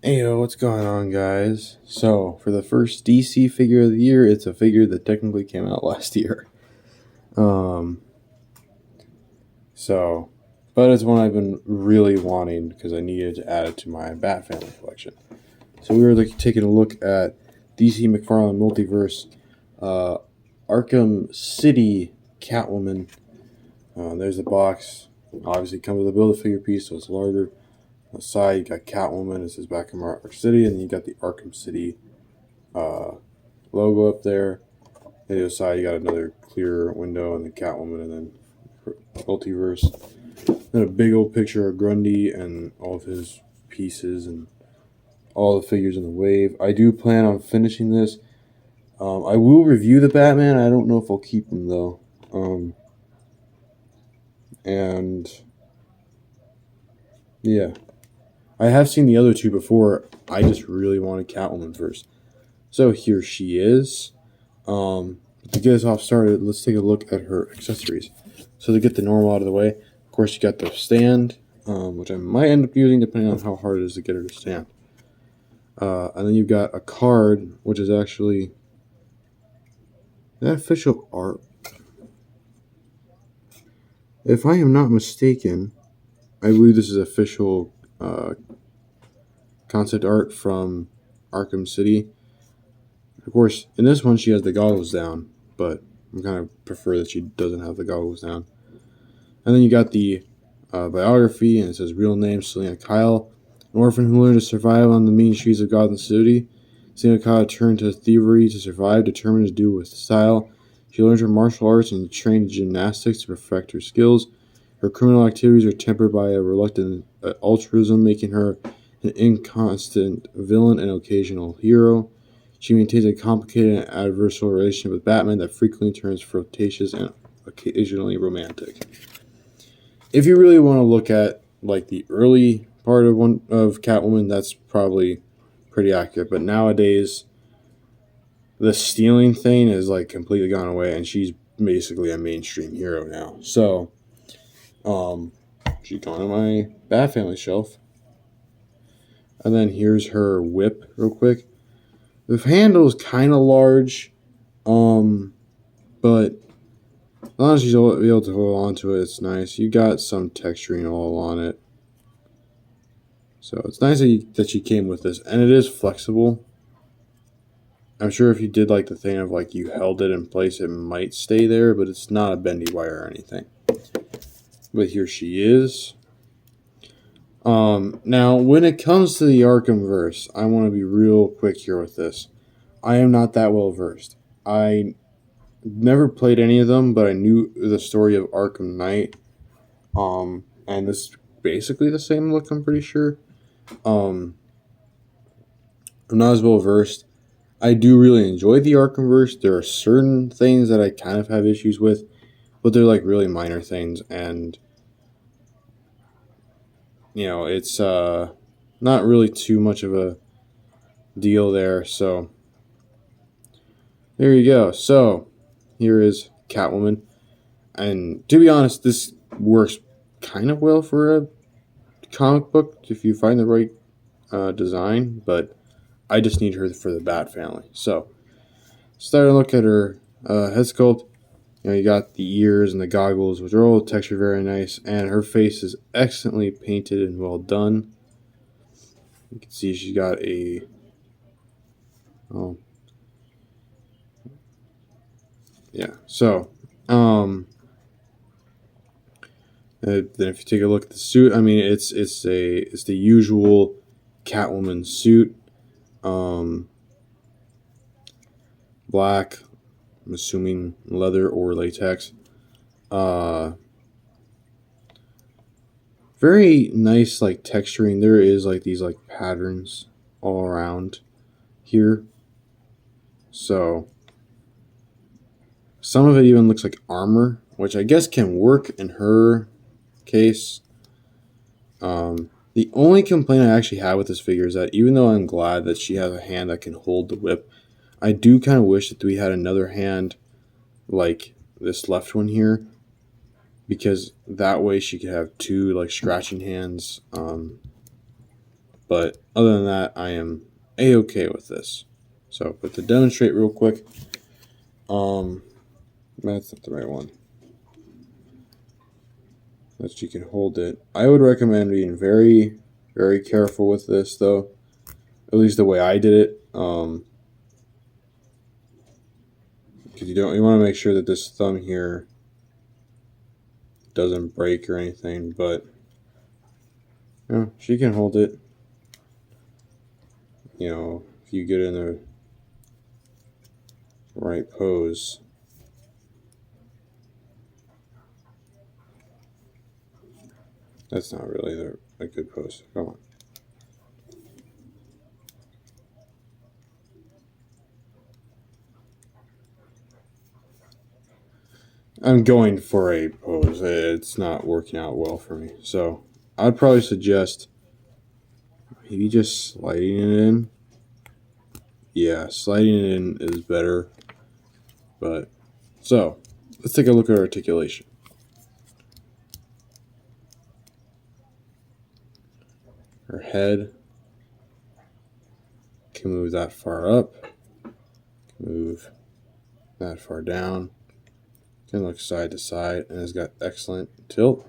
Hey, yo, what's going on, guys? So, for the first DC figure of the year, it's a figure that technically came out last year. Um, so, but it's one I've been really wanting because I needed to add it to my Bat Family collection. So, we were taking a look at DC McFarlane Multiverse, Arkham City Catwoman. There's the box. Obviously, it comes with a Build-A-Figure piece, so it's larger. On the side, you got Catwoman. It says back in Arkham City, and then you got the Arkham City logo up there. And the other side, you got another clear window and the Catwoman, and then Multiverse. Then a big old picture of Grundy and all of his pieces and all the figures in the wave. I do plan on finishing this. I will review the Batman. I don't know if I'll keep him though. And yeah, I have seen the other two before. I just really wanted Catwoman first. So here she is. To get us off started, let's take a look at her accessories. So to get the normal out of the way, of course you got the stand, which I might end up using depending on how hard it is to get her to stand. And then you've got a card, which is actually that official art. If I am not mistaken, I believe this is official concept art from Arkham City. Of course, in this one she has the goggles down, but I kind of prefer that she doesn't have the goggles down. And then you got the biography, and it says real name Selena Kyle, an orphan who learned to survive on the mean streets of Gotham City. Selena Kyle turned to thievery to survive, determined to do with style. She learned her martial arts and trained gymnastics to perfect her skills. Her criminal activities are tempered by a reluctant altruism, making her an inconstant villain and occasional hero. She maintains a complicated and adversarial relationship with Batman that frequently turns flirtatious and occasionally romantic. If you really want to look at like the early part of Catwoman, that's probably pretty accurate. But nowadays, the stealing thing is like completely gone away, and she's basically a mainstream hero now. So, she's gone on my Bat Family shelf. And then here's her whip, real quick. The handle is kind of large, but as long as she's able to hold on to it, it's nice. You got some texturing all on it. So it's nice that she came with this. And it is flexible. I'm sure if you did like the thing of like you held it in place, it might stay there, but it's not a bendy wire or anything. But here she is. Now, when it comes to the Arkhamverse, I want to be real quick here with this. I am not that well versed. I never played any of them, but I knew the story of Arkham Knight. And this is basically the same look, I'm pretty sure. I'm not as well versed. I do really enjoy the Arkhamverse. There are certain things that I kind of have issues with, but they're like really minor things, and you know, it's not really too much of a deal there. So there you go. So here is Catwoman, and to be honest, this works kind of well for a comic book if you find the right design, but I just need her for the Bat Family. So starting to look at her head sculpt. You know, you got the ears and the goggles, which are all textured very nice, and her face is excellently painted and well done. You can see she's got a So then if you take a look at the suit, I mean it's the usual Catwoman suit, black. I'm assuming leather or latex. Very nice, like texturing. There is like these like patterns all around here. So some of it even looks like armor, which I guess can work in her case. The only complaint I actually have with this figure is that even though I'm glad that she has a hand that can hold the whip, I do kind of wish that we had another hand like this left one here, because that way she could have two like scratching hands. But But other than that, I am A-okay with this. So, but to demonstrate real quick, that's not the right one. That you can hold it. I would recommend being very, very careful with this, though. At least the way I did it. Because you want to make sure that this thumb here doesn't break or anything. But she can hold it. If you get in the right pose. That's not really a good pose. Come on. I'm going for a pose. It's not working out well for me. So I'd probably suggest maybe just sliding it in. Yeah, sliding it in is better. But so let's take a look at articulation. Her head can move that far up, move that far down, can look side to side, and has got excellent tilt.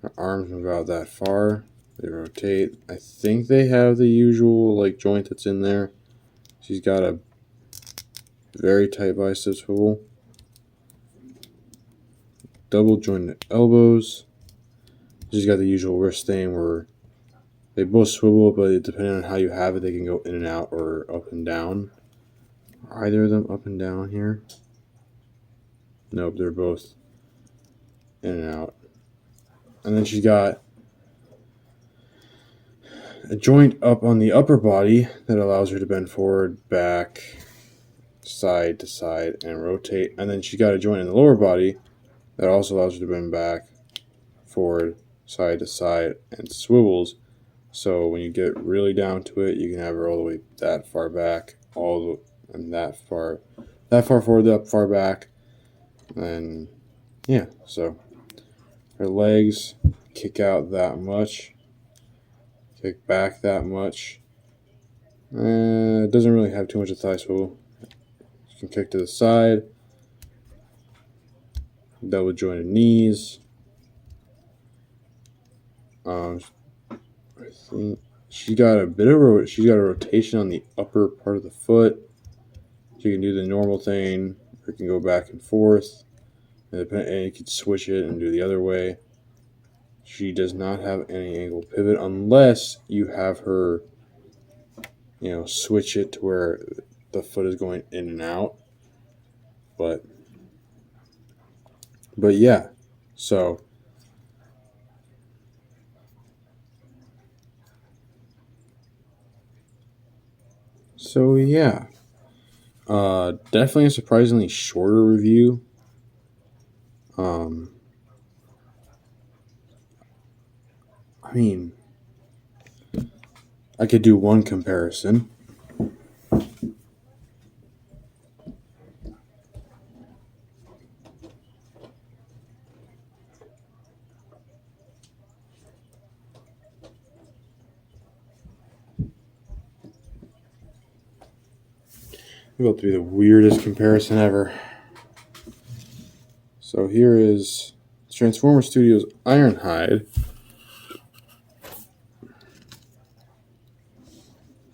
Her arms move out that far, they rotate. I think they have the usual joint that's in there. She's got a very tight bicep swivel, double jointed elbows. She's got the usual wrist thing where they both swivel, but depending on how you have it, they can go in and out or up and down. Are either of them up and down here? Nope, they're both in and out. And then she's got a joint up on the upper body that allows her to bend forward, back, side to side, and rotate. And then she's got a joint in the lower body that also allows her to bend back, forward, side to side, and swivels. So when you get really down to it, you can have her all the way that far back, and that far forward, that far back. And yeah, so her legs kick out that much, kick back that much. It doesn't really have too much of thigh swivel. You can kick to the side, double jointed knees. I think she got a rotation on the upper part of the foot. She can do the normal thing, or can go back and forth, and you can switch it and do the other way. She does not have any angle pivot unless you have her, switch it to where the foot is going in and out. But yeah, so yeah, definitely a surprisingly shorter review. I mean, I could do one comparison. About to be the weirdest comparison ever. So here is Transformer Studios Ironhide.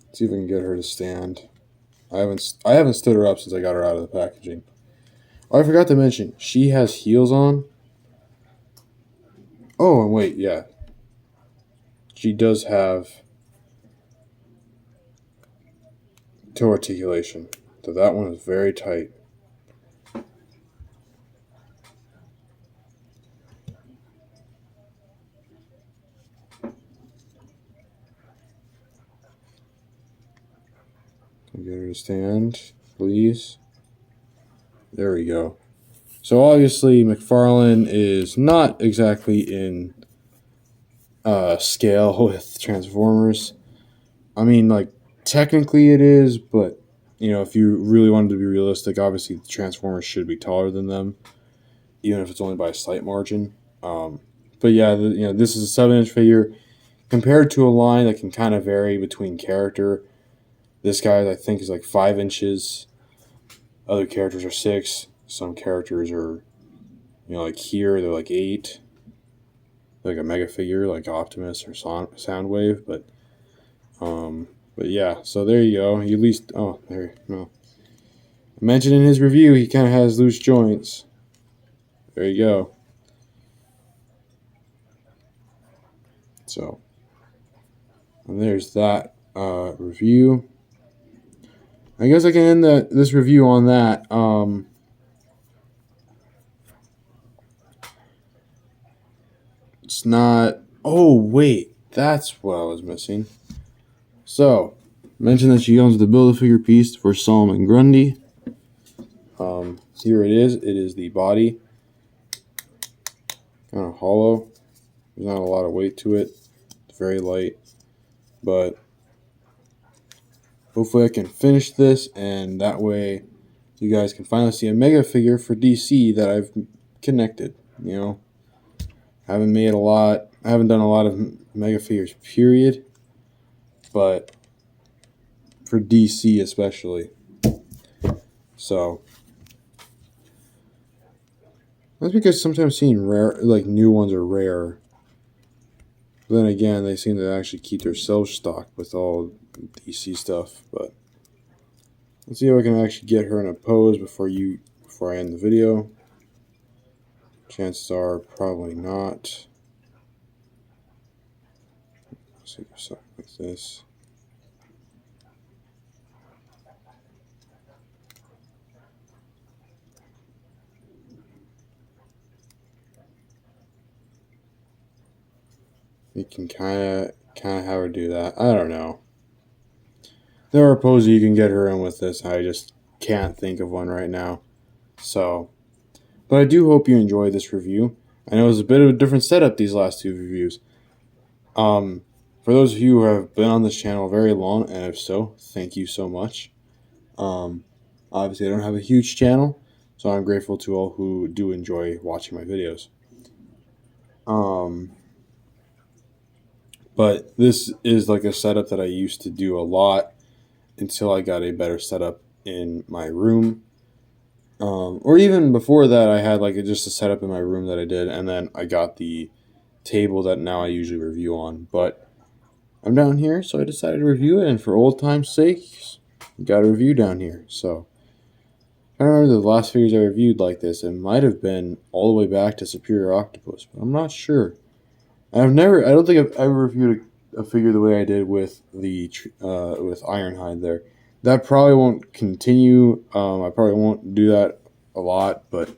Let's see if I can get her to stand. I haven't stood her up since I got her out of the packaging. Oh, I forgot to mention, she has heels on. Oh, and wait, yeah. She does have toe articulation. So that one is very tight. Get her to stand, please. There we go. So obviously McFarlane is not exactly in scale with Transformers. I mean, technically it is, but if you really wanted to be realistic, obviously the Transformers should be taller than them, even if it's only by a slight margin. But yeah, this is a 7-inch figure. compared to a line that can kind of vary between character. This guy, I think, is like 5 inches. Other characters are 6. Some characters are, like here, they're like 8. Like a mega figure, like Optimus or Soundwave. But yeah, so there you go. He at least, there, no. I mentioned in his review, he kind of has loose joints. There you go. So, and there's that review. I guess I can end this review on that. It's not. Oh, wait. That's what I was missing. So, mentioned that she owns the Build-A-Figure piece for Solomon Grundy. Here it is. It is the body. Kind of hollow. There's not a lot of weight to it. It's very light. But hopefully I can finish this, and that way you guys can finally see a mega figure for DC that I've connected. Haven't made a lot. I haven't done a lot of mega figures, period. But for DC especially. So that's because sometimes seeing new ones are rare. But then again, they seem to actually keep their shelf stocked with all DC stuff. But let's see if I can actually get her in a pose before I end the video. Chances are probably not. Let's see something like this. You can kind of have her do that. I don't know. There are poses you can get her in with this. I just can't think of one right now. So, but I do hope you enjoyed this review. I know it was a bit of a different setup these last 2 reviews. For those of you who have been on this channel very long, and if so, thank you so much. Obviously, I don't have a huge channel, so I'm grateful to all who do enjoy watching my videos. But this is like a setup that I used to do a lot until I got a better setup in my room. Or even before that, I had just a setup in my room that I did, and then I got the table that now I usually review on. But I'm down here, so I decided to review it, and for old time's sake, got a review down here. So I remember the last figures I reviewed like this. It might have been all the way back to Superior Octopus, but I'm not sure. I don't think I've ever reviewed a figure the way I did with with Ironhide there. That probably won't continue. I probably won't do that a lot, but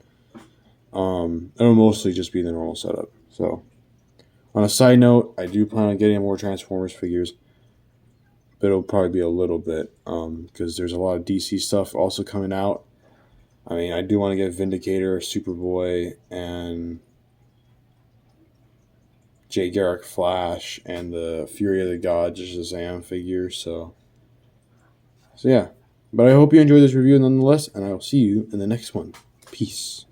it'll mostly just be the normal setup. So, on a side note, I do plan on getting more Transformers figures, but it'll probably be a little bit because there's a lot of DC stuff also coming out. I mean, I do want to get Vindicator, Superboy, and Jay Garrick Flash, and the Fury of the Gods Shazam figure. So yeah. But I hope you enjoyed this review nonetheless, and I will see you in the next one. Peace.